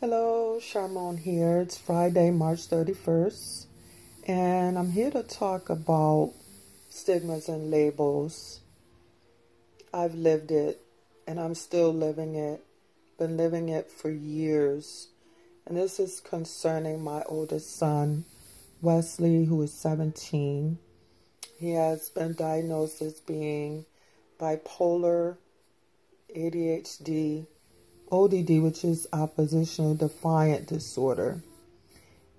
Hello, Charmone here. It's Friday, March 31st, and I'm here to talk about stigmas and labels. I've lived it, and I'm still living it. Been living it for years, and this is concerning my oldest son, Wesley, who is 17. He has been diagnosed as being bipolar, ADHD, ODD, which is oppositional defiant disorder.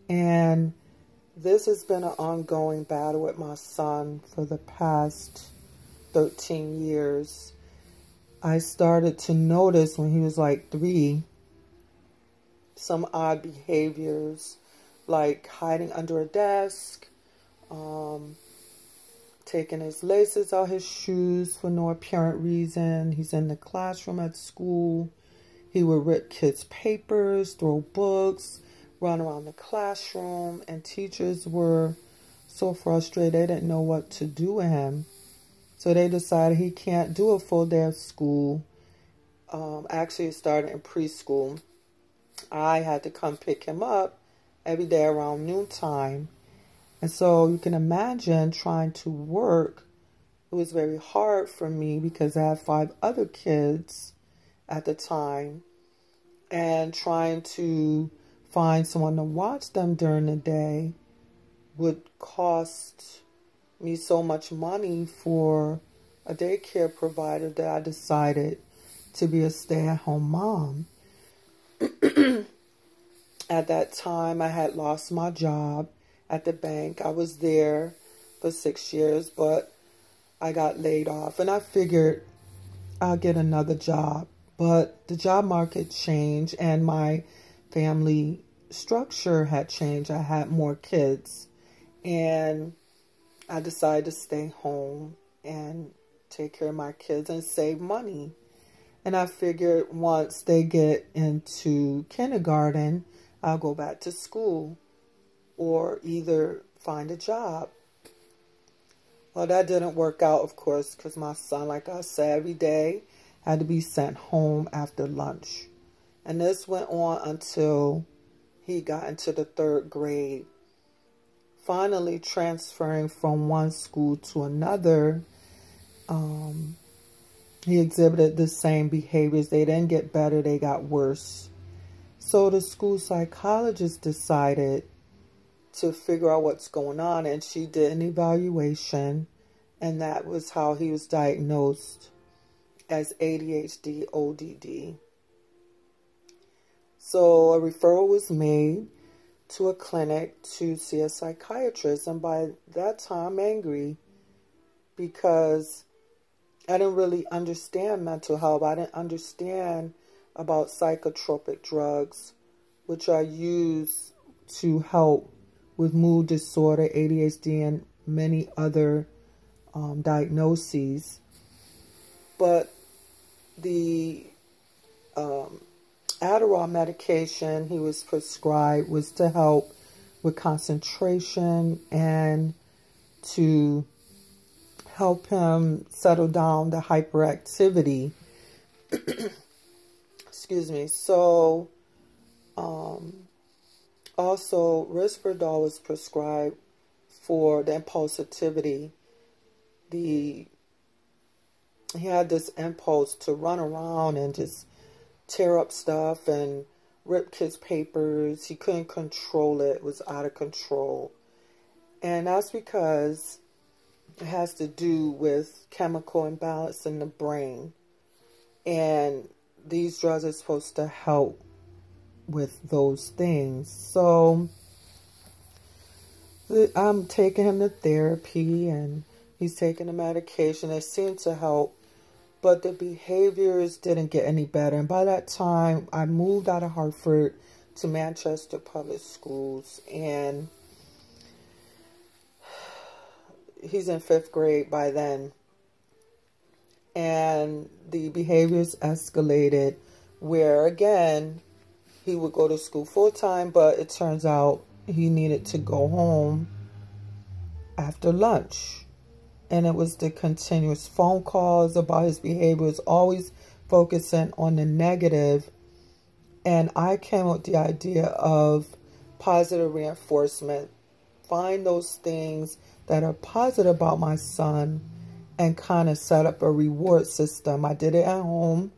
And this has been an ongoing battle with my son for the past 13 years. I started to notice when he was like 3, some odd behaviors, like hiding under a desk, taking his laces out his shoes for no apparent reason. He's in the classroom at school. He would rip kids' papers, throw books, run around the classroom, and teachers were so frustrated they didn't know what to do with him. So they decided he can't do a full day of school. Actually, it started in preschool. I had to come pick him up every day around noontime. And so you can imagine trying to work. It was very hard for me because I had 5 other kids at the time, and trying to find someone to watch them during the day would cost me so much money for a daycare provider that I decided to be a stay-at-home mom. At that time, I had lost my job at the bank. I was there for 6 years, but I got laid off, and I figured I'll get another job. But the job market changed and my family structure had changed. I had more kids, and I decided to stay home and take care of my kids and save money. And I figured once they get into kindergarten, I'll go back to school or either find a job. Well, that didn't work out, of course, because my son, like I said, every day had to be sent home after lunch. And this went on until he got into the 3rd grade. Finally transferring from one school to another, he exhibited the same behaviors. They didn't get better, they got worse. So the school psychologist decided to figure out what's going on, and she did an evaluation, and that was how he was diagnosed as ADHD ODD. So a referral was made to a clinic to see a psychiatrist, and by that time I'm angry because I didn't really understand mental health. I didn't understand about psychotropic drugs, which are used to help with mood disorder, ADHD, and many other diagnoses. But the Adderall medication he was prescribed was to help with concentration and to help him settle down the hyperactivity. Excuse me. So, also Risperdal was prescribed for the impulsivity. He had this impulse to run around and just tear up stuff and rip kids' papers. He couldn't control it. It was out of control. And that's because it has to do with chemical imbalance in the brain. And these drugs are supposed to help with those things. So I'm taking him to therapy, and he's taking the medication. It seemed to help, but the behaviors didn't get any better. And by that time, I moved out of Hartford to Manchester Public Schools, and he's in 5th grade by then. And the behaviors escalated where, again, he would go to school full-time, but it turns out he needed to go home after lunch. And it was the continuous phone calls about his behavior. It was always focusing on the negative And I came up with the idea of positive reinforcement. Find those things that are positive about my son and kind of set up a reward system. I did it at home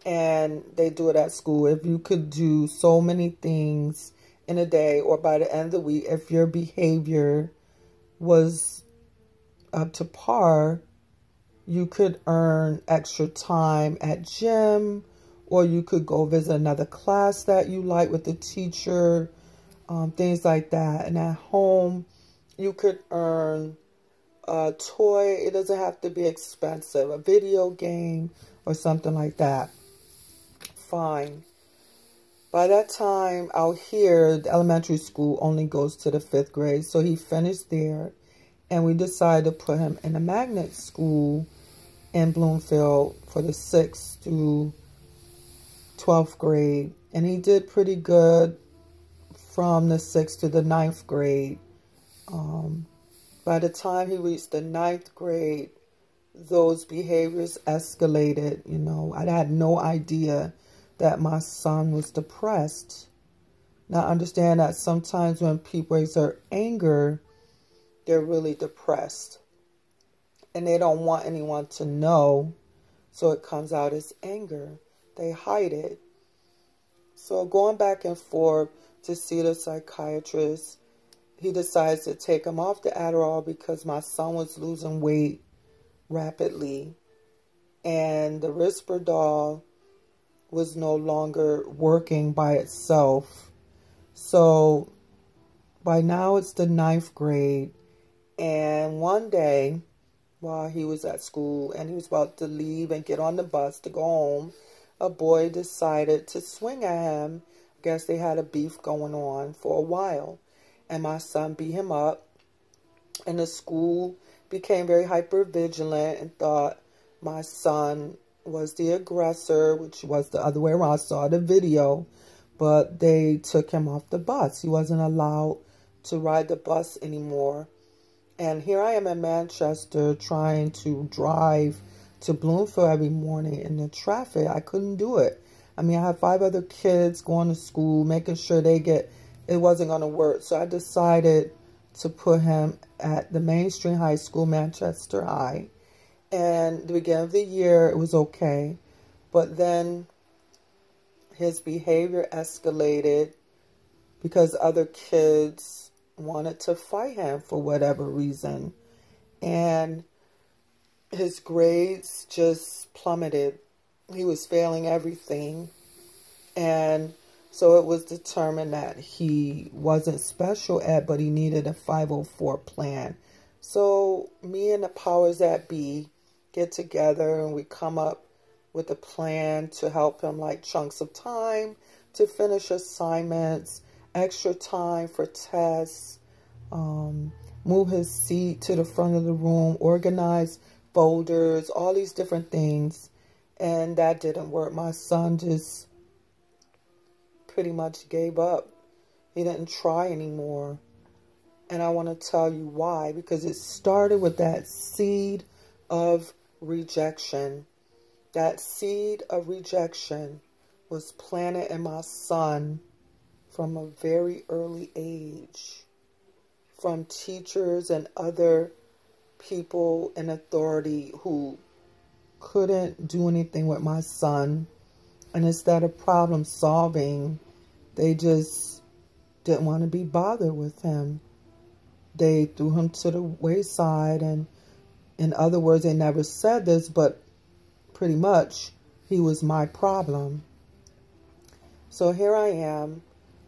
and they do it at school. If you could do so many things in a day or by the end of the week, if your behavior was up to par, you could earn extra time at gym, or you could go visit another class that you like with the teacher, things like that. And at home, you could earn a toy. It doesn't have to be expensive, a video game or something like that. Fine. By that time, out here, the elementary school only goes to the 5th grade. So he finished there, and we decided to put him in a magnet school in Bloomfield for the 6th through 12th grade. And he did pretty good from the 6th to the 9th grade. By the time he reached the 9th grade, those behaviors escalated. You know, I had no idea that my son was depressed. Now, understand that sometimes when people exert anger, they're really depressed. And they don't want anyone to know, so it comes out as anger. They hide it. So going back and forth to see the psychiatrist, he decides to take him off the Adderall because my son was losing weight rapidly. And the Risperdal was no longer working by itself. So by now it's the 9th grade. And one day, while he was at school and he was about to leave and get on the bus to go home, a boy decided to swing at him. I guess they had a beef going on for a while. And my son beat him up. And the school became very hyper-vigilant and thought my son was the aggressor, which was the other way around. I saw the video, but they took him off the bus. He wasn't allowed to ride the bus anymore. And here I am in Manchester trying to drive to Bloomfield every morning in the traffic. I couldn't do it. I mean, I had 5 other kids going to school, making sure they get, it wasn't going to work. So I decided to put him at the mainstream high school, Manchester High. And the beginning of the year, it was okay. But then his behavior escalated because other kids wanted to fight him for whatever reason. And his grades just plummeted. He was failing everything. And so it was determined that he wasn't special ed, but he needed a 504 plan. So me and the powers that be get together and we come up with a plan to help him, like chunks of time to finish assignments, extra time for tests, move his seat to the front of the room, organize folders, all these different things. And that didn't work. My son just pretty much gave up. He didn't try anymore. And I want to tell you why. Because it started with that seed of rejection. That seed of rejection was planted in my son from a very early age. From teachers and other people in authority who couldn't do anything with my son. And instead of problem solving, they just didn't want to be bothered with him. They threw him to the wayside. And in other words, they never said this, but pretty much he was my problem. So here I am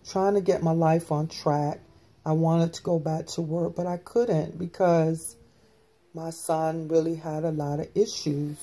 trying to get my life on track. I wanted to go back to work, but I couldn't because my son really had a lot of issues.